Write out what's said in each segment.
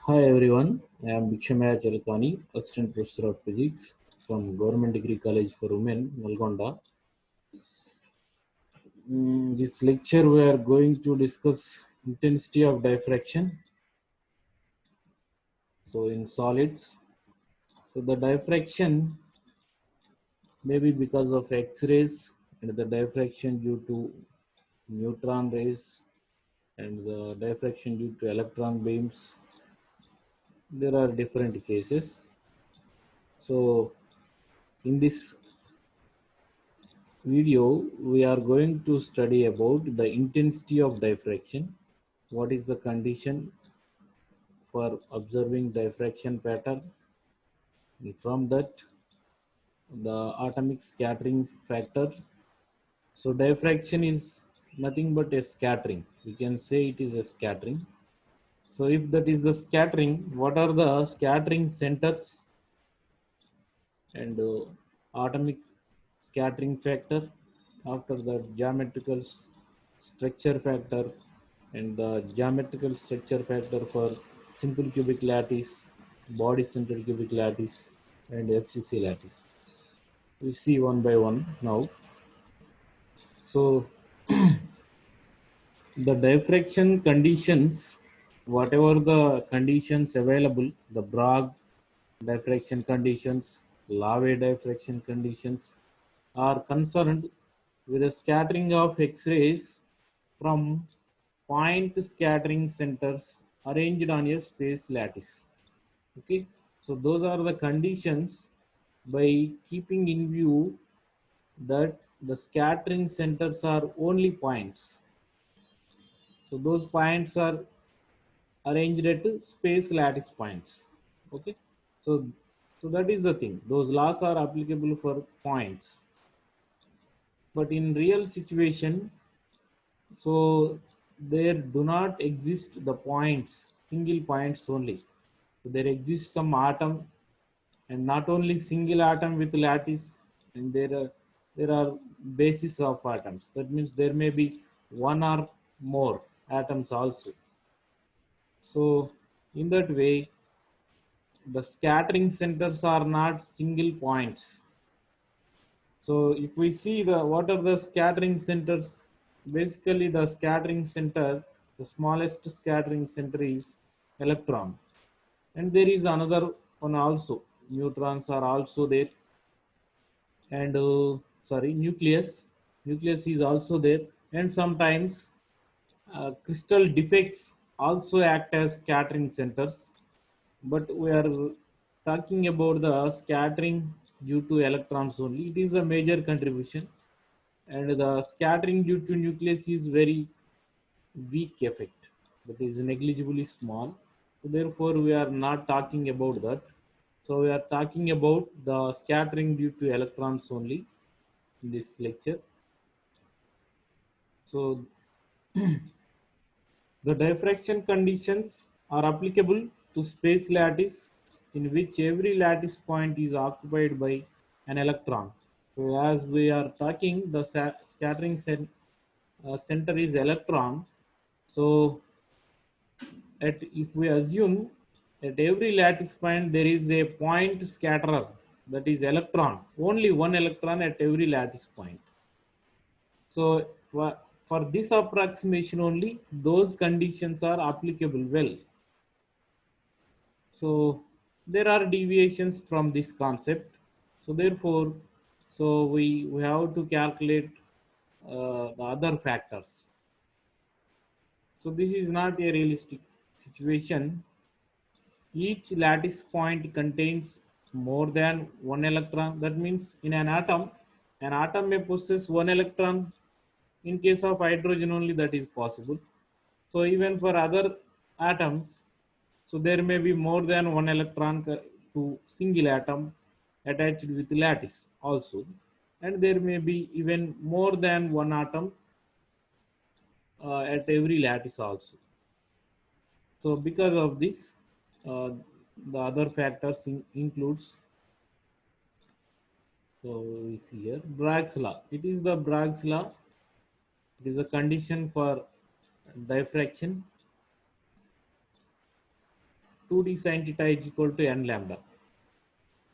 Hi everyone, I am Bhikshamaya Charakani, Assistant Professor of Physics from Government Degree College for Women, Nalgonda. This lecture we are going to discuss intensity of diffraction. So in solids, so the diffraction may be because of X-rays and the diffraction due to neutron rays and the diffraction due to electron beams. There are different cases. So in this video we are going to study about the intensity of diffraction. What is the condition for observing diffraction pattern, and from that the atomic scattering factor. So diffraction is nothing but a scattering, we can say it is a scattering. So if that is the scattering, what are the scattering centers and atomic scattering factor, after the geometrical structure factor and the geometrical structure factor for simple cubic lattice, body centered cubic lattice, and FCC lattice. We see one by one now. So the diffraction conditions, whatever the conditions available, the Bragg diffraction conditions, Lave diffraction conditions, are concerned with the scattering of X-rays from point scattering centers arranged on a space lattice. Okay, so those are the conditions by keeping in view that the scattering centers are only points. So those points are arranged at space lattice points. Okay, so that is the thing. Those laws are applicable for points, but in real situation, so there do not exist the points, single points only. So there exists some atom, and not only single atom with lattice, and there are bases of atoms. That means there may be one or more atoms also. So in that way, the scattering centers are not single points. So if we see the what are the scattering centers, basically the scattering center, the smallest scattering center is electron, and there is another one also. Neutrons are also there, and sorry, nucleus is also there, and sometimes crystal defects also act as scattering centers, but we are talking about the scattering due to electrons only. It is a major contribution, and the scattering due to nucleus is very weak effect, that is negligibly small. So therefore we are not talking about that. So we are talking about the scattering due to electrons only in this lecture. So the diffraction conditions are applicable to space lattice in which every lattice point is occupied by an electron. So as we are talking, the scattering center is electron. So if we assume at every lattice point there is a point scatterer, that is electron, only one electron at every lattice point. So for this approximation only, those conditions are applicable well. So there are deviations from this concept. So therefore, so we have to calculate the other factors. So this is not a realistic situation. Each lattice point contains more than one electron. That means in an atom may possess one electron. In case of hydrogen only that is possible. So even for other atoms, so there may be more than one electron to single atom attached with lattice also, and there may be even more than one atom at every lattice also. So because of this, the other factors includes. So we see here Bragg's law. It is the Bragg's law. It is a condition for diffraction. 2d sin theta is equal to n lambda.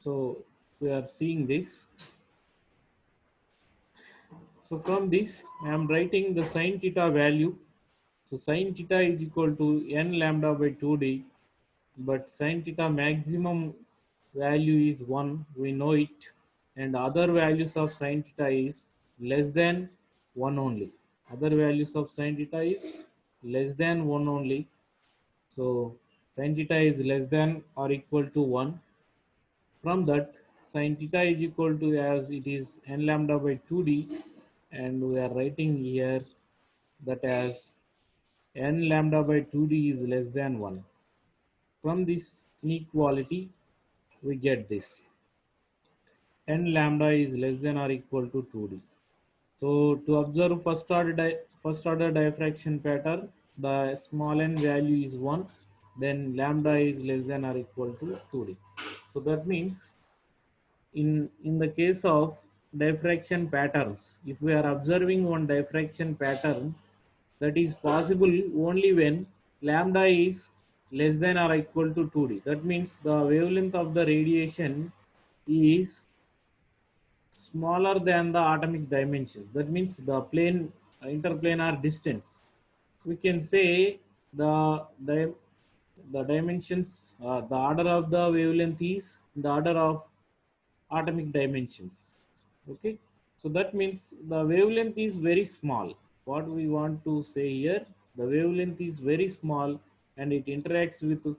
So we are seeing this. So from this, I am writing the sin theta value. So sin theta is equal to n lambda by 2d, but sin theta maximum value is 1, we know it, and other values of sin theta is less than 1 only. Other values of sin theta is less than 1 only. So sin theta is less than or equal to 1. From that, sin theta is equal to, as it is, n lambda by 2d, and we are writing here that as n lambda by 2d is less than 1. From this inequality, we get this n lambda is less than or equal to 2d. So to observe first order diffraction pattern, the small n value is 1, then lambda is less than or equal to 2d. So that means in the case of diffraction patterns, if we are observing one diffraction pattern, that is possible only when lambda is less than or equal to 2d. That means the wavelength of the radiation is smaller than the atomic dimensions. That means the plane interplanar distance. We can say the dimensions, the order of the wavelength is the order of atomic dimensions. Okay, so that means the wavelength is very small. What we want to say here, the wavelength is very small and it interacts with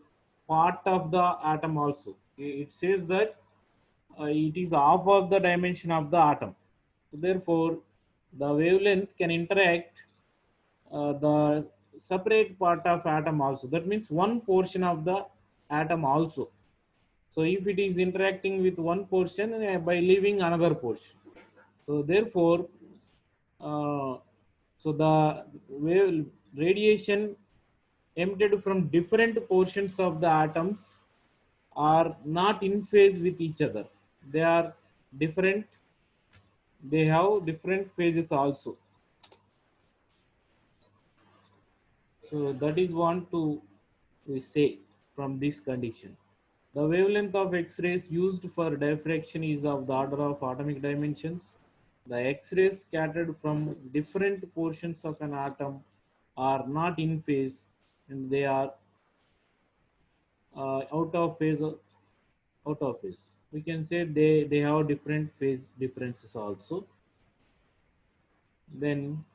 part of the atom also. It says that it is half of the dimension of the atom. So therefore, the wavelength can interact the separate part of atom also. That means one portion of the atom also. So if it is interacting with one portion by leaving another portion. So therefore, uh, so the wave radiation emitted from different portions of the atoms are not in phase with each other. They are different. They have different phases also. So that is what to we say from this condition. The wavelength of X-rays used for diffraction is of the order of atomic dimensions. The X-rays scattered from different portions of an atom are not in phase and they are out of phase. Out of phase. We can say they have different phase differences also. Then,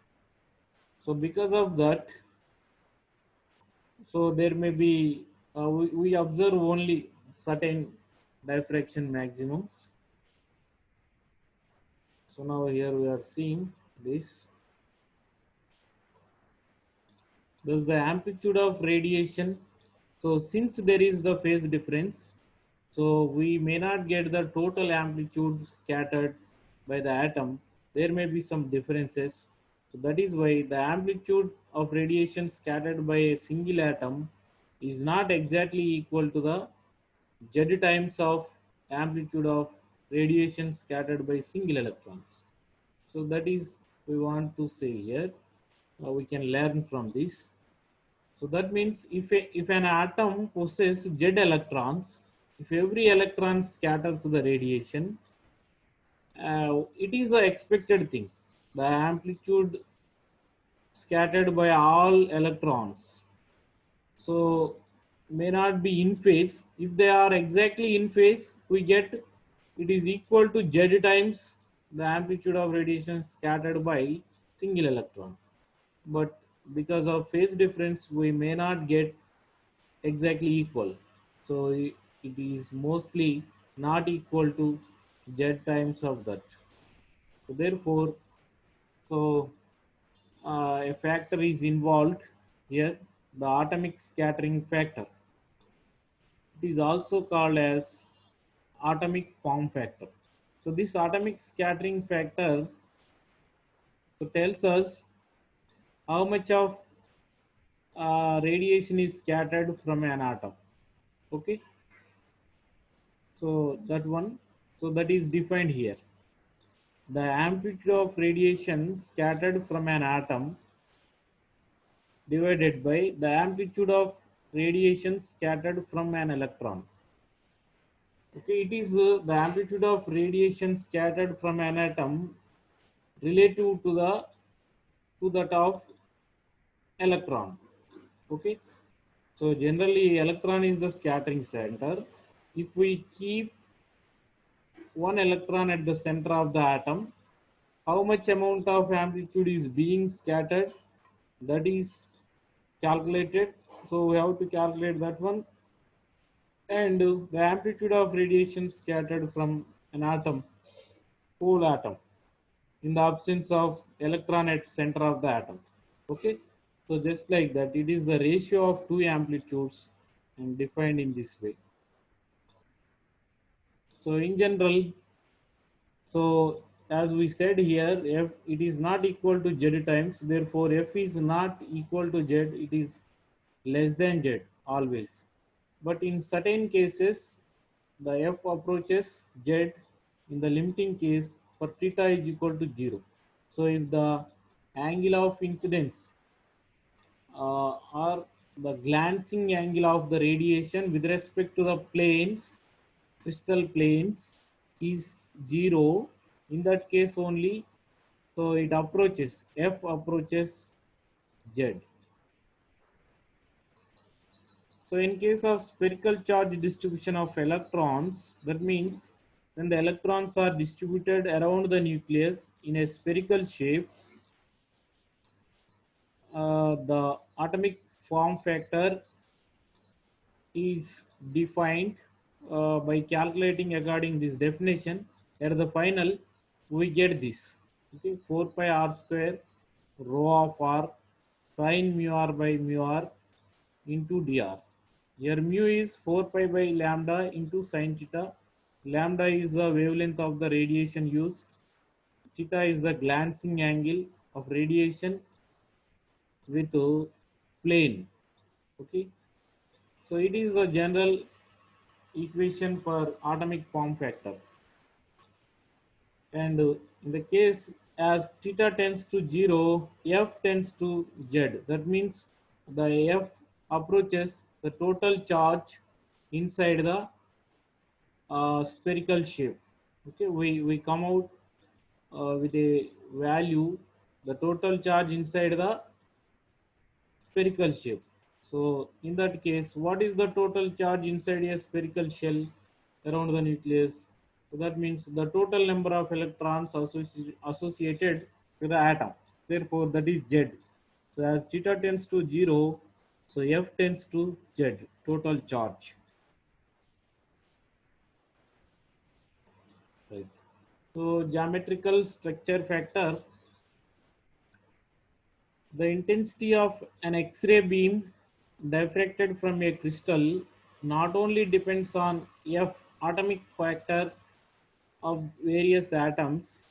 so because of that, so there may be we observe only certain diffraction maximums. So now here we are seeing this. Thus the amplitude of radiation. So since there is the phase difference, so we may not get the total amplitude scattered by the atom. There may be some differences. So that is why the amplitude of radiation scattered by a single atom is not exactly equal to the Z times of amplitude of radiation scattered by single electrons. So that is we want to say here. We can learn from this. So that means if an atom possesses Z electrons, if every electron scatters the radiation, it is the expected thing. The amplitude scattered by all electrons, so may not be in phase. If they are exactly in phase, we get it is equal to Z times the amplitude of radiation scattered by single electron. But because of phase difference, we may not get exactly equal. So it is mostly not equal to Z times of that. So therefore, so a factor is involved here, the atomic scattering factor. It is also called as atomic form factor. So this atomic scattering factor tells us how much of radiation is scattered from an atom. Okay, so that one, so that is defined here. The amplitude of radiation scattered from an atom divided by the amplitude of radiation scattered from an electron. Okay, it is the amplitude of radiation scattered from an atom relative to that of electron. Okay, so generally electron is the scattering center. If we keep one electron at the center of the atom, how much amount of amplitude is being scattered, that is calculated. So we have to calculate that one. And the amplitude of radiation scattered from an atom, whole atom, in the absence of electron at center of the atom. Okay, so just like that, it is the ratio of two amplitudes and defined in this way. So in general, so as we said here, f it is not equal to z times, therefore f is not equal to z, it is less than z always. But in certain cases the f approaches z in the limiting case for theta is equal to 0. So if the angle of incidence or the glancing angle of the radiation with respect to the planes, crystal planes, is 0, in that case only, so it approaches, f approaches z. So in case of spherical charge distribution of electrons, that means when the electrons are distributed around the nucleus in a spherical shape, the atomic form factor is defined by calculating according this definition. At the final, we get this. Okay, 4 pi r square rho of r sin mu r by mu r into dr. Here mu is 4 pi by lambda into sin theta. Lambda is the wavelength of the radiation used. Theta is the glancing angle of radiation with plane. Okay, so it is the general equation for atomic form factor. And in the case as theta tends to 0, f tends to z. That means the f approaches the total charge inside the spherical shape. Okay, we come out with a value, the total charge inside the spherical shape. So in that case, what is the total charge inside a spherical shell around the nucleus? So that means the total number of electrons associated with the atom. Therefore, that is Z. So as theta tends to 0, so F tends to Z, total charge. Right. So geometrical structure factor, the intensity of an X-ray beam diffracted from a crystal not only depends on F atomic factor of various atoms,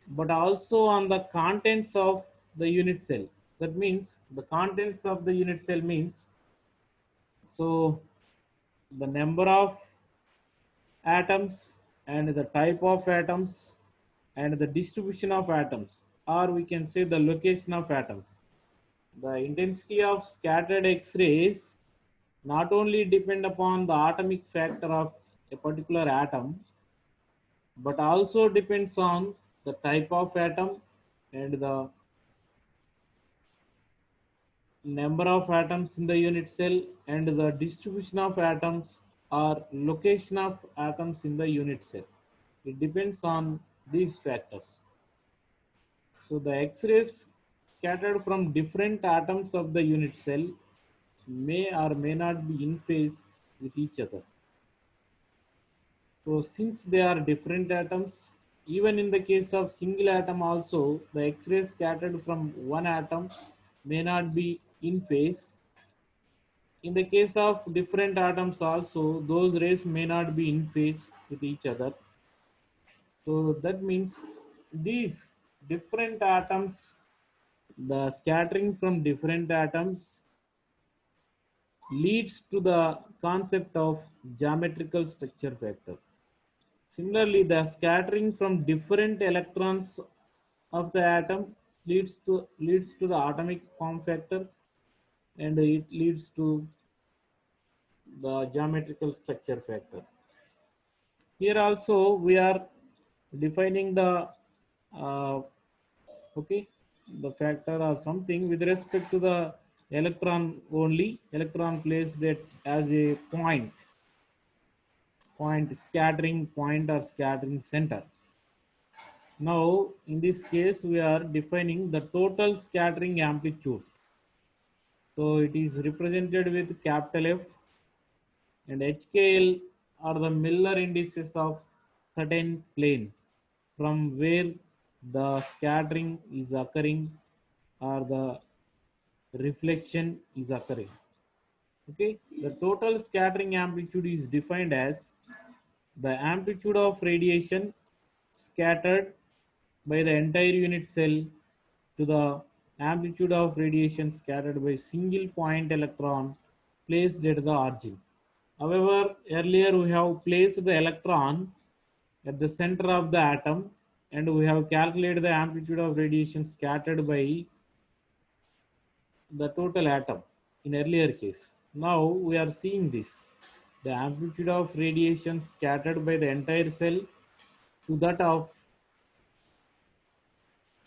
but also on the contents of the unit cell. That means the contents of the unit cell means, so the number of atoms and the type of atoms and the distribution of atoms, or we can say the location of atoms. The intensity of scattered X-rays not only depend upon the atomic factor of a particular atom, but also depends on the type of atom and the number of atoms in the unit cell and the distribution of atoms or location of atoms in the unit cell. It depends on these factors. So the X-rays scattered from different atoms of the unit cell may or may not be in phase with each other. So since they are different atoms, even in the case of single atom also, the X-rays scattered from one atom may not be in phase. In the case of different atoms also, those rays may not be in phase with each other. So that means these different atoms, the scattering from different atoms leads to the concept of geometrical structure factor. Similarly, the scattering from different electrons of the atom leads to the atomic form factor. and it leads to the geometrical structure factor. Here also we are defining the uh, okay, the factor or something with respect to the electron only. Electron placed that as a point scattering point or scattering center. Now in this case we are defining the total scattering amplitude. So it is represented with capital F, and HKL are the Miller indices of certain plane from where the scattering is occurring or the reflection is occurring. Okay, the total scattering amplitude is defined as the amplitude of radiation scattered by the entire unit cell to the amplitude of radiation scattered by single point electron placed at the origin. However, earlier we have placed the electron at the center of the atom and we have calculated the amplitude of radiation scattered by the total atom in earlier case. Now we are seeing this. The amplitude of radiation scattered by the entire cell to that of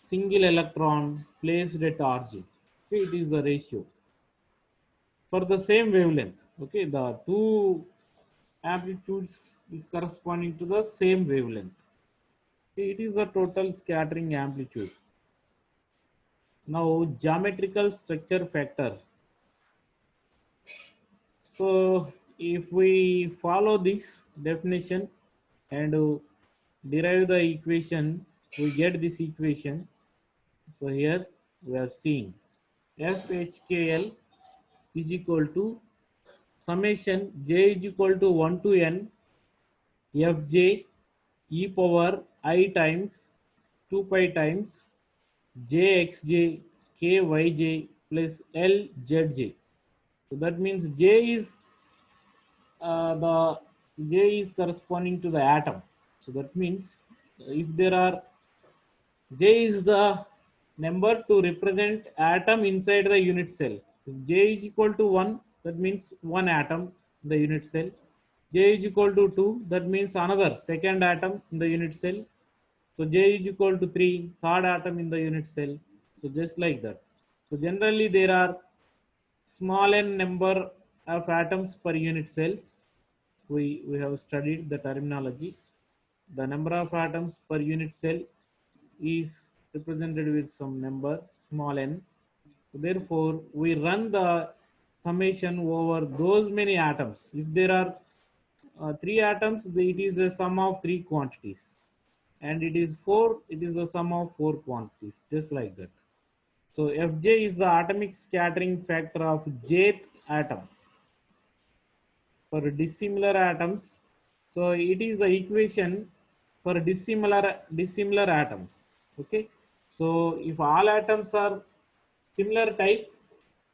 single electron placed at origin. Okay, it is the ratio for the same wavelength. Okay, the two amplitudes is corresponding to the same wavelength. Okay, it is the total scattering amplitude. Now geometrical structure factor. So if we follow this definition and derive the equation, we get this equation. So here we are seeing FHKL is equal to summation j is equal to 1 to n Fj e power I times 2 pi times jxj kyj plus lzj. So that means j is the j is corresponding to the atom. So that means if there are j is the number to represent atom inside the unit cell. If j is equal to 1, that means one atom in the unit cell. J is equal to 2, that means another second atom in the unit cell. So j is equal to 3, third atom in the unit cell. So just like that. So generally there are small n number of atoms per unit cell. We have studied the terminology. The number of atoms per unit cell is represented with some number small n. Therefore, we run the summation over those many atoms. If there are three atoms, it is the sum of three quantities. And it is four, it is the sum of four quantities, just like that. So Fj is the atomic scattering factor of jth atom for dissimilar atoms. So it is the equation for dissimilar atoms. Okay. So if all atoms are similar type,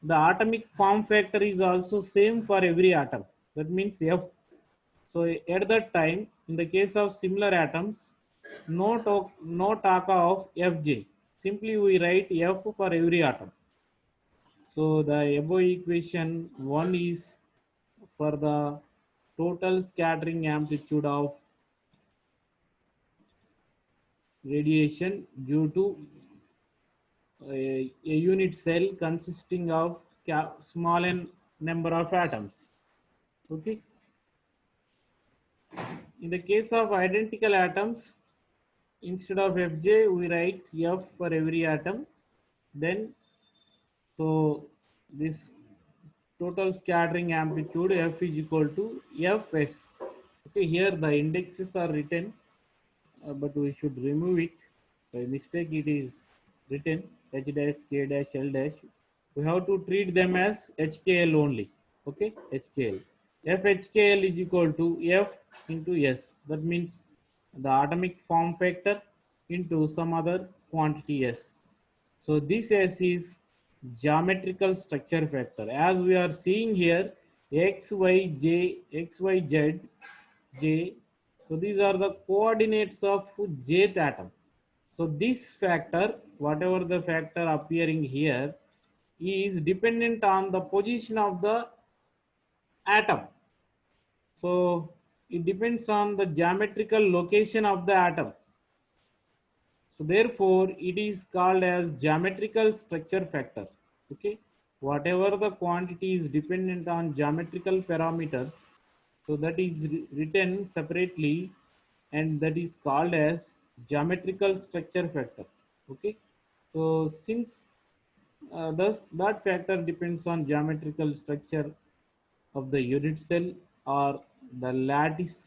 the atomic form factor is also same for every atom. That means F. So at that time, in the case of similar atoms, no talk of Fj. Simply we write F for every atom. So the above equation 1 is for the total scattering amplitude of radiation due to a unit cell consisting of small n number of atoms. Okay. In the case of identical atoms, instead of Fj, we write F for every atom. Then, so this total scattering amplitude F is equal to Fs. Okay, here the indexes are written, but we should remove it. By mistake, it is written H dash, K dash, L dash. We have to treat them as HKL only. Okay, HKL. FHKL is equal to F into S. That means the atomic form factor into some other quantity S. So this S is geometrical structure factor. As we are seeing here, X, Y, J, X, Y, Z, J. So these are the coordinates of jth atom. So this factor, whatever the factor appearing here, is dependent on the position of the atom. So it depends on the geometrical location of the atom. So therefore, it is called as geometrical structure factor. Okay, whatever the quantity is dependent on geometrical parameters, so that is written separately, and that is called as geometrical structure factor. Okay, so since thus that factor depends on geometrical structure of the unit cell or the lattice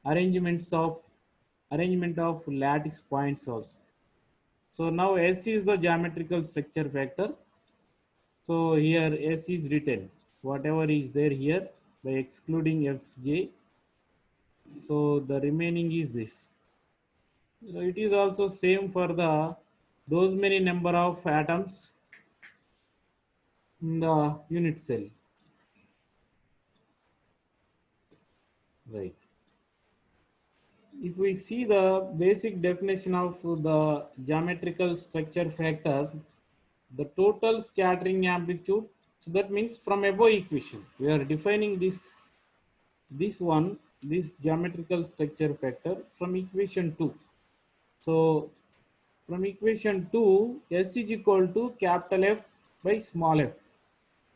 arrangements of arrangement of lattice points also. So now S is the geometrical structure factor. So here S is written, whatever is there here by excluding Fj. So the remaining is this. So it is also same for the those many number of atoms in the unit cell. Right. If we see the basic definition of the geometrical structure factor, the total scattering amplitude, so that means from above equation we are defining this geometrical structure factor from equation 2. So from equation 2, S is equal to capital F by small f.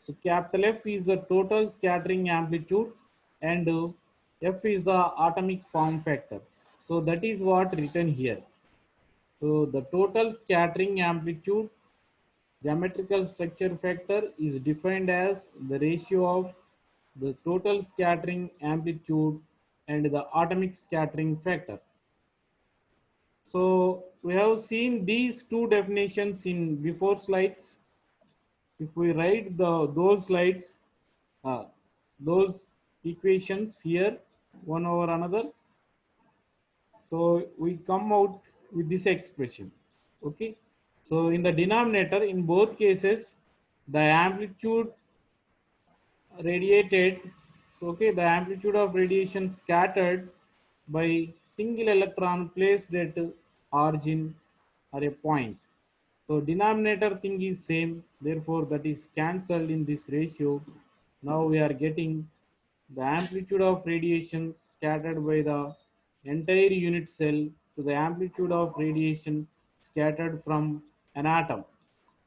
So capital F is the total scattering amplitude, and F is the atomic form factor. So that is what written here. So the total scattering amplitude geometrical structure factor is defined as the ratio of the total scattering amplitude and the atomic scattering factor. So we have seen these two definitions in before slides. If we write those slides, uh, those equations here, one over another, so we come out with this expression. Okay. So in the denominator, in both cases, the amplitude radiated, so okay, the amplitude of radiation scattered by single electron placed at origin or a point. So denominator thing is same, therefore that is cancelled in this ratio. Now we are getting the amplitude of radiation scattered by the entire unit cell to the amplitude of radiation scattered from an atom.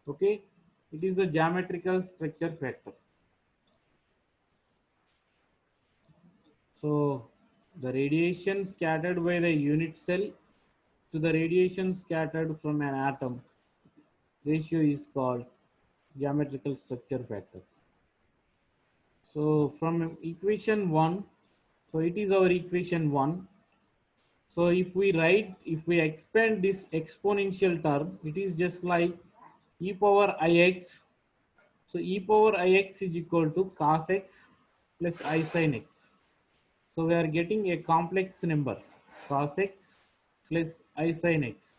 Okay, it is the geometrical structure factor. So the radiation scattered by the unit cell to the radiation scattered from an atom ratio is called geometrical structure factor. So from equation 1, so it is our equation 1. So if we expand this exponential term, it is just like e power ix. So e power ix is equal to cos x plus I sin x. So we are getting a complex number, cos x plus I sin x.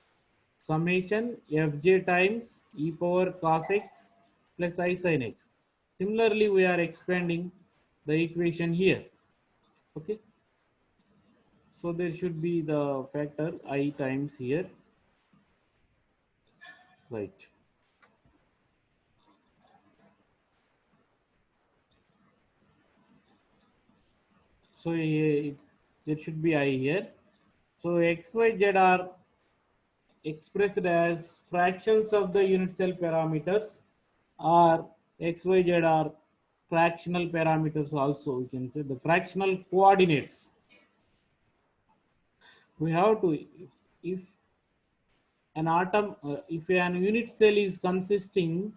Summation fj times e power cos x plus I sin x. Similarly, we are expanding the equation here. Okay. So there should be the factor I times here. Right. So there should be I here. So x, y, z are expressed as fractions of the unit cell parameters, or x, y, z are fractional parameters also. We can say the fractional coordinates. We have to, if an atom, if an unit cell is consisting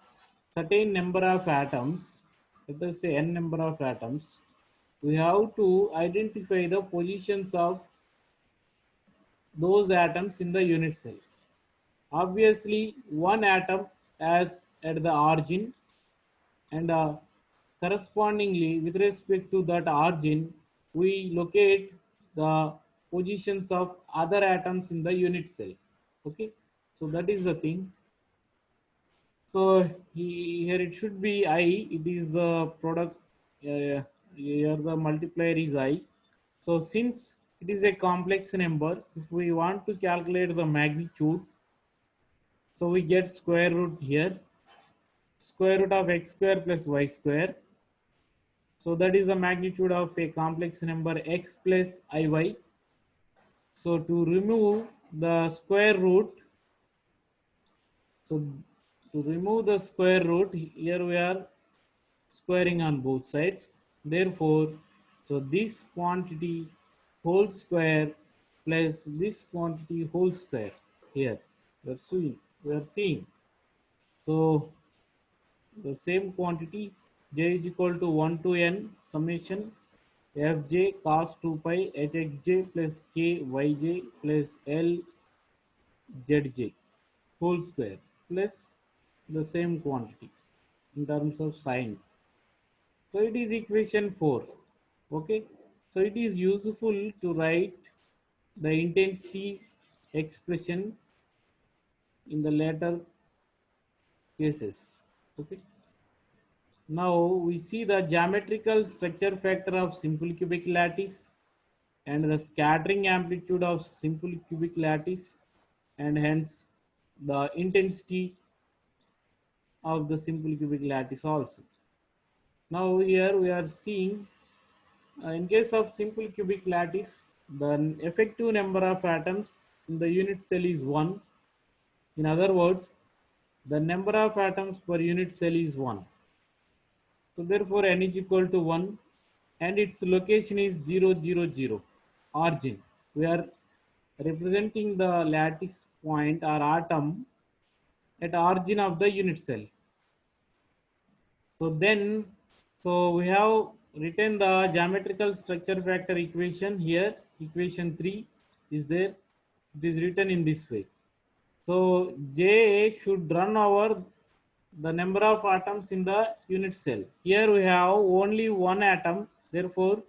certain number of atoms, let us say n number of atoms, we have to identify the positions of those atoms in the unit cell. Obviously, one atom as at the origin, and correspondingly with respect to that origin, we locate the positions of other atoms in the unit cell. Okay, so that is the thing. So here it should be I. It is the product. Here the multiplier is I. So since it is a complex number, if we want to calculate the magnitude, so we get square root here. square root of x square plus y square. So that is the magnitude of a complex number x plus iy. So to remove the square root, so to remove the square root, here we are squaring on both sides. Therefore, so this quantity whole square plus this quantity whole square here we are seeing. So the same quantity j is equal to 1 to n summation fj cos 2 pi hxj plus kyj plus lzj whole square plus the same quantity in terms of sine. So it is equation 4. Okay. So it is useful to write the intensity expression in the later cases. Okay. Now we see the geometrical structure factor of simple cubic lattice and the scattering amplitude of simple cubic lattice and hence the intensity of the simple cubic lattice also. Now here we are seeing in case of simple cubic lattice, the effective number of atoms in the unit cell is 1. In other words, the number of atoms per unit cell is 1. So therefore n is equal to 1 and its location is 0, 0, 0. Origin. We are representing the lattice point or atom at origin of the unit cell. So then, so we have written the geometrical structure factor equation here. Equation 3 is there. It is written in this way. So J should run over the number of atoms in the unit cell. Here we have only one atom. Therefore,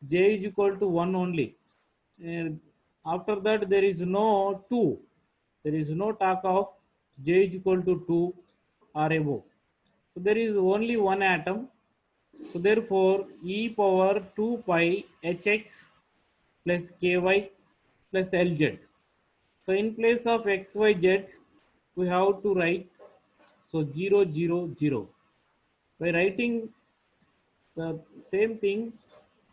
J is equal to 1 only. After that, there is no 2. There is no talk of J is equal to 2 or above. So there is only one atom. So therefore, e power 2 pi hx plus ky plus lz. So in place of xyz, we have to write so 0, 0, 0. By writing the same thing,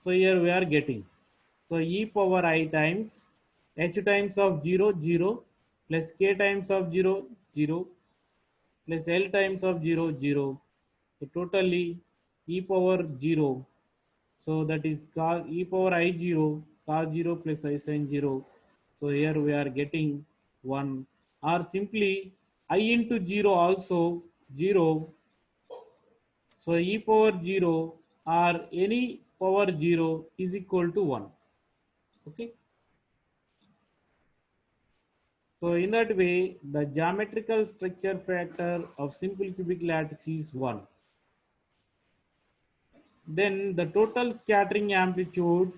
so here we are getting. So e power I times h times of 0, 0 plus k times of 0, 0 plus L times of 0, 0. So totally e power 0. So that is cos e power I 0 cos 0 plus I sin 0. So here we are getting 1 or simply I into 0 also 0. So e power 0 or any power 0 is equal to 1. Okay. So in that way, the geometrical structure factor of simple cubic lattice is 1. Then the total scattering amplitude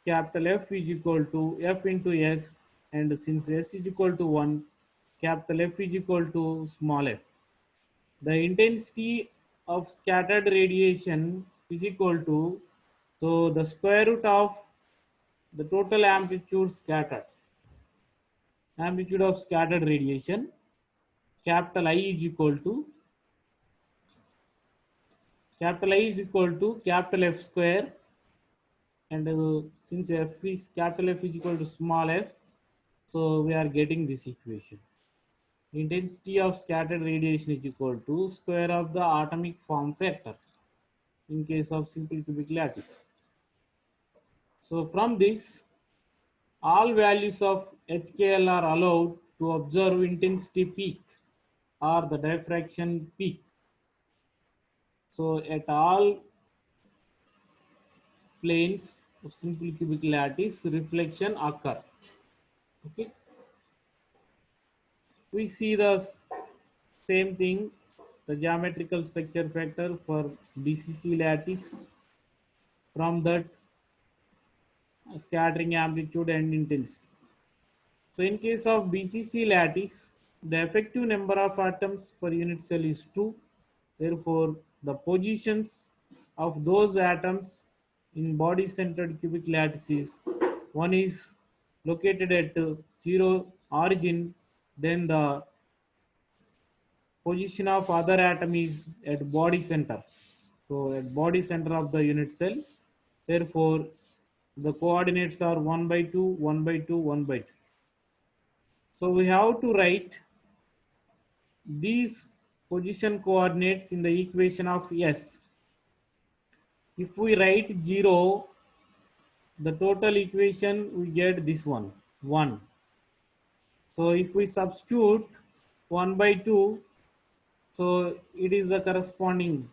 capital F is equal to F into S, and since S is equal to 1, capital F is equal to small f. The intensity of scattered radiation is equal to, so the square root of the total amplitude of scattered radiation, capital I is equal to capital F square, and since capital F is equal to small f, so we are getting this equation. Intensity of scattered radiation is equal to square of the atomic form factor in case of simple cubic lattice. So from this, all values of HKL are allowed to observe intensity peak or the diffraction peak. So at all planes of simple cubic lattice, reflection occur. Okay. We see the same thing, the geometrical structure factor for BCC lattice. From that, scattering amplitude and intensity. So in case of BCC lattice, the effective number of atoms per unit cell is 2. Therefore, the positions of those atoms in body-centered cubic lattices, one is located at 0 origin, then the position of other atom is at body center. So at body center of the unit cell, therefore the coordinates are 1 by 2, 1 by 2, 1 by 2. So we have to write these position coordinates in the equation of S. If we write 0, the total equation we get this one, 1. So if we substitute 1 by 2, so it is the corresponding,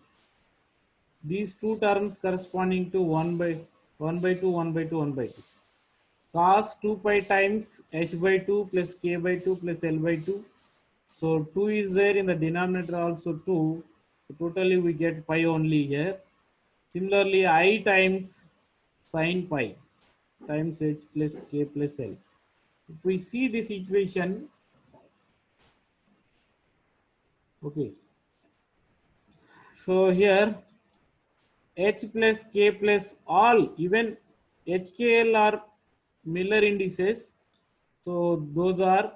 these two terms corresponding to 1 by 1 by 2, 1 by 2, 1 by 2. Cos 2 pi times h by 2 plus k by 2 plus l by 2. So 2 is there in the denominator also 2. So totally we get pi only here. Similarly, I times sin pi times h plus k plus l. If we see this equation, okay. So here h plus k plus all, even HKL are Miller indices. So those are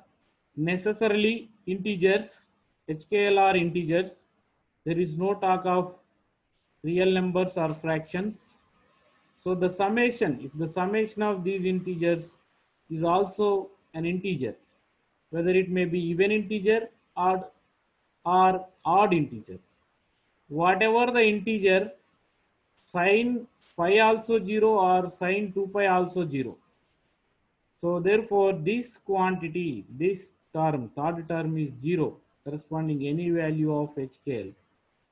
necessarily integers. HKL are integers. There is no talk of real numbers or fractions. So the summation, if the summation of these integers is also an integer, whether it may be even integer or odd integer, whatever the integer, sin pi also 0 or sin 2 pi also 0. So therefore this quantity, this term, third term is 0, corresponding any value of HKL.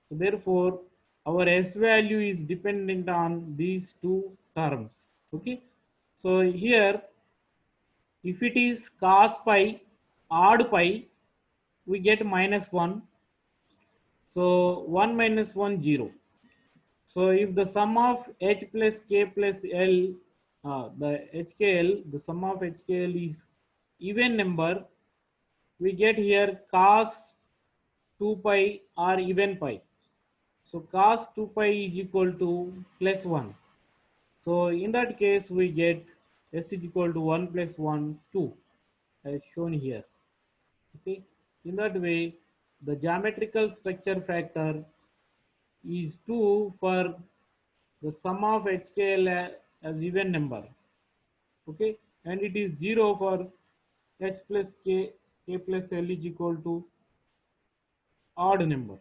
So therefore our S value is dependent on these two terms. Okay. So here if it is cos pi, odd pi, we get -1. So 1 minus 1, 0. So if the sum of h plus k plus l, the HKL, the sum of HKL is even number, we get here cos 2 pi or even pi. So cos 2 pi is equal to plus 1. So in that case we get s is equal to 1 plus 1, 2 as shown here. Okay. In that way the geometrical structure factor is 2 for the sum of HKL as even number. Okay, and it is 0 for h plus k plus l is equal to odd number.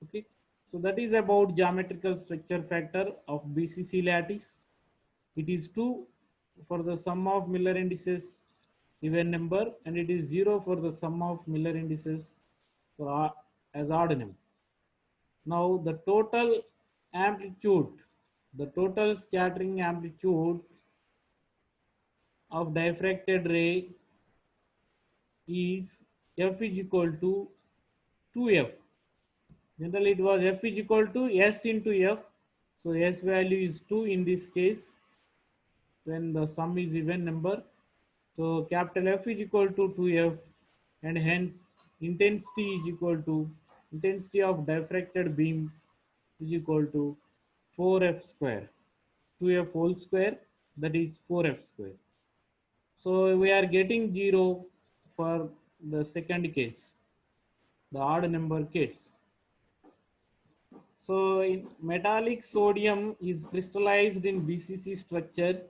Okay, so that is about geometrical structure factor of BCC lattice. It is 2 for the sum of Miller indices even number, and it is 0 for the sum of Miller indices for as odd number. Now the total scattering amplitude of diffracted ray is f is equal to 2f. Generally it was f is equal to s into f. So s value is 2 in this case when the sum is even number. So capital F is equal to 2f, and hence intensity is equal to intensity of diffracted beam is equal to 4f square, 2f whole square, that is 4f square. So we are getting 0 for the second case, the odd number case. So in metallic sodium is crystallized in BCC structure.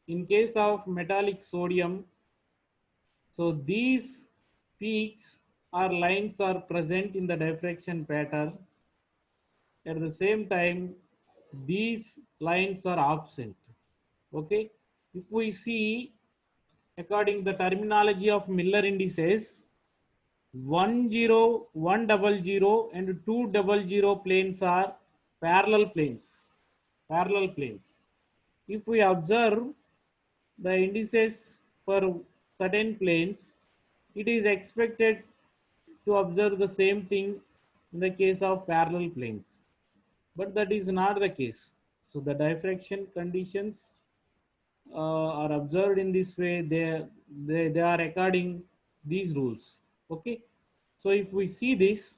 In case of metallic sodium, so these peaks or lines are present in the diffraction pattern. At the same time, these lines are absent. Okay, if we see according the terminology of Miller indices, 1, 0, 1, 0, 0 and 2, 0, 0 planes are parallel planes. Parallel planes. If we observe the indices for certain planes, it is expected to observe the same thing in the case of parallel planes. But that is not the case. So the diffraction conditions are observed in this way. They are according these rules. Okay. So if we see this,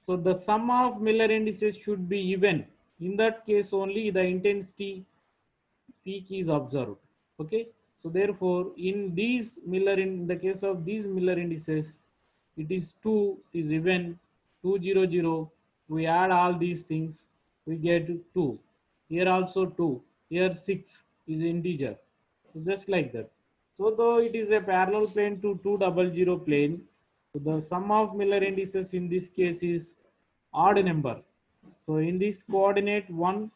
so the sum of Miller indices should be even. In that case only the intensity peak is observed. Okay. So therefore in the case of these Miller indices, it is 2, is even 200. We add all these things, we get 2. Here also 2. Here 6 is integer. So just like that. So though it is a parallel plane to 200 plane, so the sum of Miller indices in this case is odd number. So in this coordinate 1,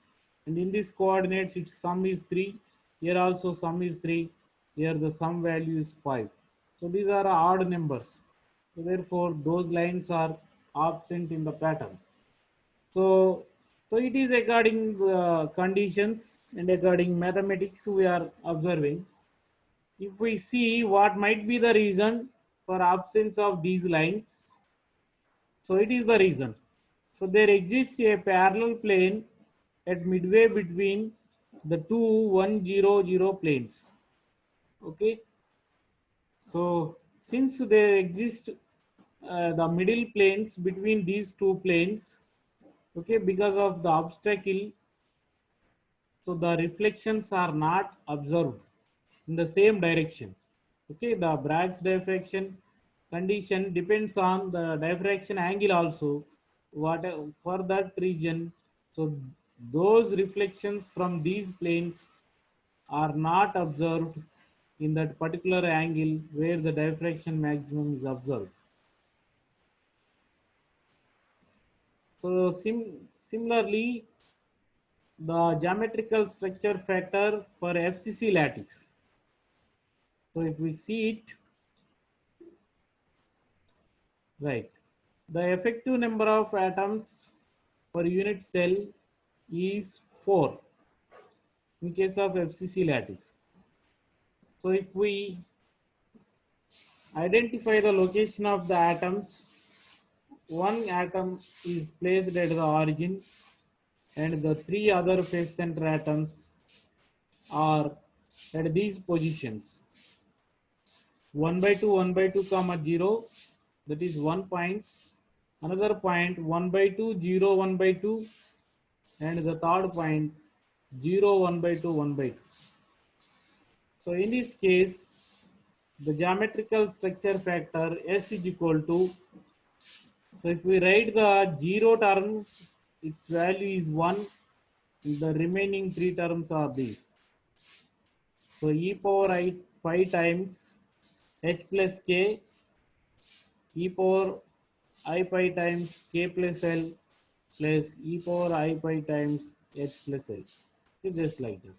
and in this coordinates its sum is 3. Here also sum is 3. Here the sum value is 5. So these are odd numbers. So therefore those lines are absent in the pattern. So, so it is regarding conditions and regarding mathematics we are observing. If we see what might be the reason for absence of these lines, so it is the reason. So there exists a parallel plane at midway between the two 100 planes. Okay. So since there exist the middle planes between these two planes, okay, because of the obstacle, so the reflections are not observed in the same direction. Okay, the Bragg's diffraction condition depends on the diffraction angle also. What for that region, so those reflections from these planes are not observed in that particular angle where the diffraction maximum is observed. So similarly, the geometrical structure factor for FCC lattice. So if we see it, right, the effective number of atoms per unit cell is 4 in case of FCC lattice. So if we identify the location of the atoms, one atom is placed at the origin and the 3 other face center atoms are at these positions. 1 by 2, 1 by 2 comma 0, that is 1 point. Another point 1 by 2, 0, 1 by 2, and the third point 0, 1 by 2, 1 by 2. So in this case, the geometrical structure factor S is equal to, so if we write the 0 term, its value is 1, the remaining 3 terms are these. So e power I 5 times h plus k, e power I pi times k plus L plus e power I pi times h plus L. It's just like that.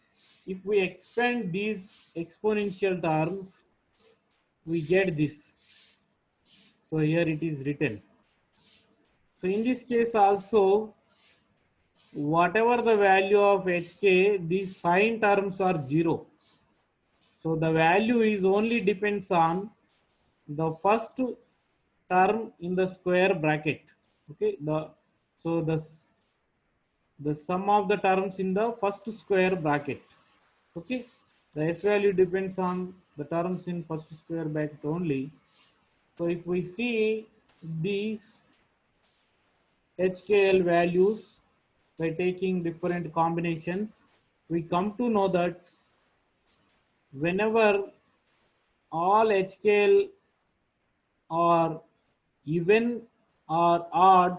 If we expand these exponential terms, we get this. So here it is written. So in this case also, whatever the value of hk, these sign terms are 0. So the value is only depends on the first term in the square bracket. Okay, so the sum of the terms in the first square bracket. Okay, the s value depends on the terms in first square bracket only. So if we see these HKL values by taking different combinations, we come to know that whenever all HKL are even or odd,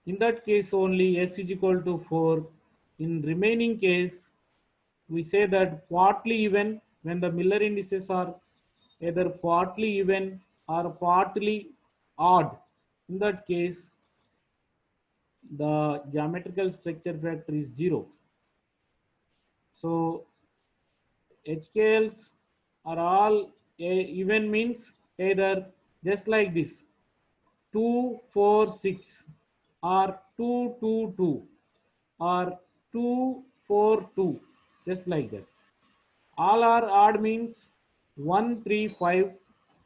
in that case only S is equal to 4. In remaining case, we say that partly even when the Miller indices are either partly even or partly odd. In that case, the geometrical structure factor is 0. So HKLs are all even means either just like this 2, 4, 6 or 2, 2, 2 or 2, 4, 2, just like that. All are odd means 1, 3, 5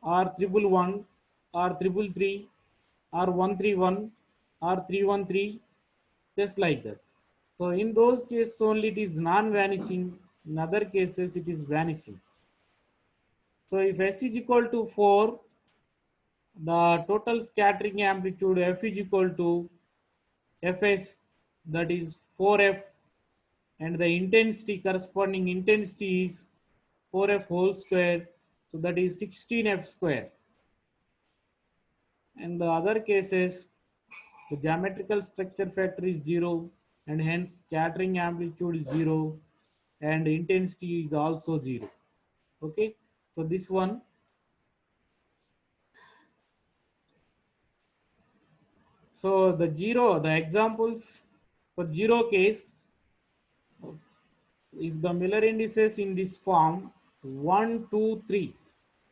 or triple 1 or triple 3 or 1, 3, 1 or 3, 1, 3, just like that. So in those cases only it is non-vanishing, in other cases it is vanishing. So if S is equal to 4, the total scattering amplitude F is equal to Fs, that is 4f, and the intensity, corresponding intensity is 4f whole square, so that is 16f square. In the other cases, the geometrical structure factor is 0 and hence scattering amplitude is 0 and intensity is also 0. Okay, so this one. So the examples for 0 case, if the Miller indices in this form 1, 2, 3,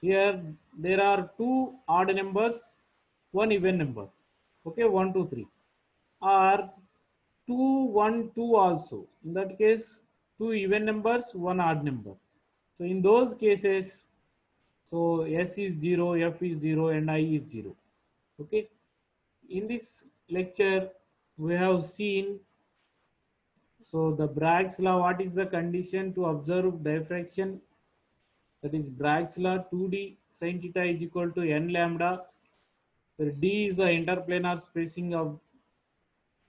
here there are two odd numbers, one even number. Okay, 1, 2, 3, or 2, 1, 2 also. In that case, two even numbers, one odd number. So in those cases, so S is 0, F is 0, and I is 0. Okay. In this lecture, we have seen, so the Bragg's law, what is the condition to observe diffraction? That is Bragg's law, 2D sin theta is equal to n lambda, where D is the interplanar spacing of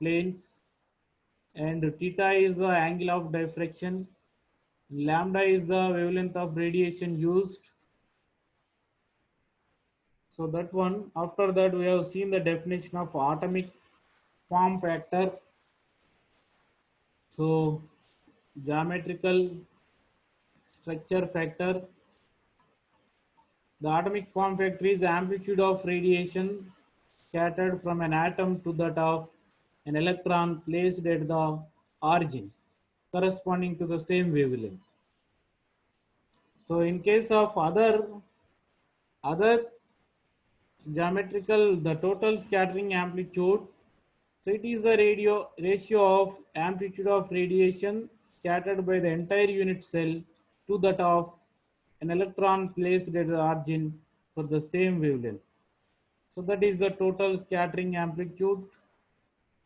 planes, and theta is the angle of diffraction, lambda is the wavelength of radiation used. So that one, after that we have seen the definition of atomic form factor. So geometrical structure factor, the atomic form factor is the amplitude of radiation scattered from an atom to that of an electron placed at the origin, corresponding to the same wavelength. So in case of other geometrical, the total scattering amplitude, so it is the ratio of amplitude of radiation scattered by the entire unit cell to that of an electron placed at the origin for the same wavelength. So that is the total scattering amplitude.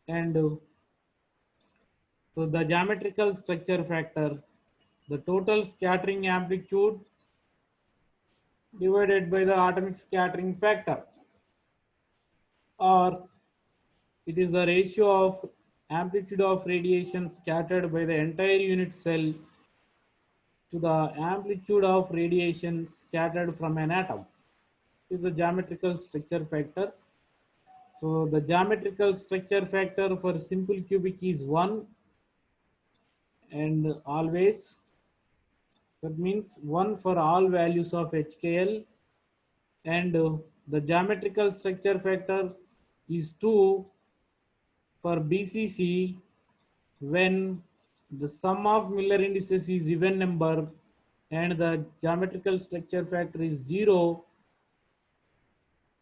And so the geometrical structure factor, the total scattering amplitude divided by the atomic scattering factor, or it is the ratio of amplitude of radiation scattered by the entire unit cell to the amplitude of radiation scattered from an atom. Is the geometrical structure factor. So the geometrical structure factor for simple cubic is 1, and always, that means 1 for all values of HKL, and the geometrical structure factor is 2 for BCC when the sum of Miller indices is even number and the geometrical structure factor is 0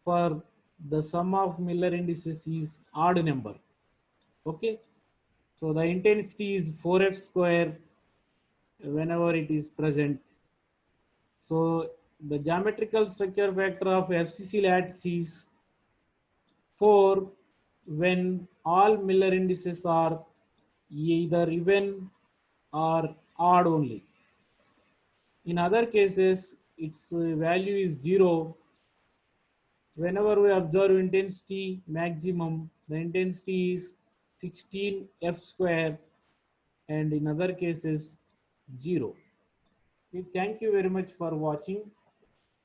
for the sum of Miller indices is odd number. Okay, so the intensity is 4f square whenever it is present. So the geometrical structure factor of FCC lattice is 4 when all Miller indices are either even or odd only. In other cases, its value is 0. Whenever we observe intensity maximum, the intensity is 16 f square, and in other cases 0. Okay, thank you very much for watching.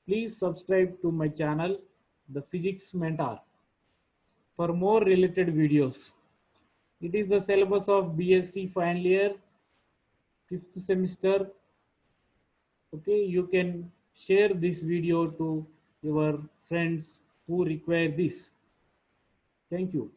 Please subscribe to my channel, The Physics Mentor, for more related videos. It is the syllabus of BSc final year, 5th semester. Okay, you can share this video to your friends who require this. Thank you.